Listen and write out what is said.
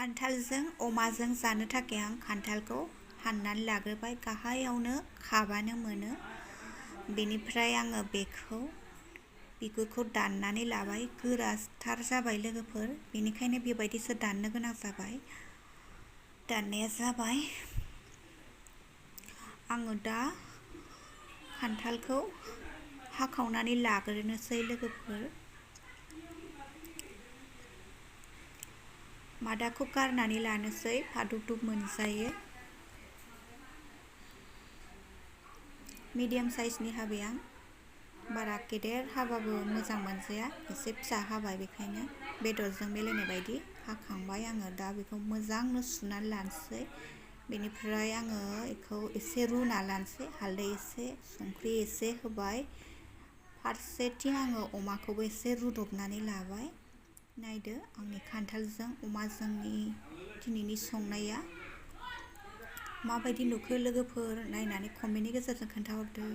खान्थालजों अमाजों जानो थाखाय आं खान्थालखौ हाननानै लाग्रोबाय। गाहायावनो खाबानो मोनो। बेनिफ्राय आङो बेखौ बिगुरखौ दाननानै लाबाय। गोराथार जाबाय लोगोफोर, बेनिखायनो बेबायदिसो दाननो गोनां जाबाय। दाननाया जाबाय। आङो दा खान्थालखौ हाखावनानै लाग्रोनोसै लोगोफोर। मादाखौ गारनानै लानोसै, फादुब मोनजायो। मिडियाम साइजनि हाबाय आं, बारा गेदेर हाबाबो मोजां मोनजाया, एसे फिसा हाबाय। बेखायनो बेदरजों मिलायनाय बायदि हाखांबाय आङो। दा बेखौ मोजांनो सुनानै लानोसै। बेनिफ्राय आङो बेखौ एसे रुना लानोसै, हालदै एसे, संख्रि एसे होबाय। फारसेथिं आङो अमाखौबो एसे रुदबनानै लाबाय। नायदो आंनि खान्थालजों अमाजोंनि दिनैनि संनाया माबायदि नुखो लोगोफोर, नायनानै कमेन्टनि गेजेरजों खोन्थाहरदो।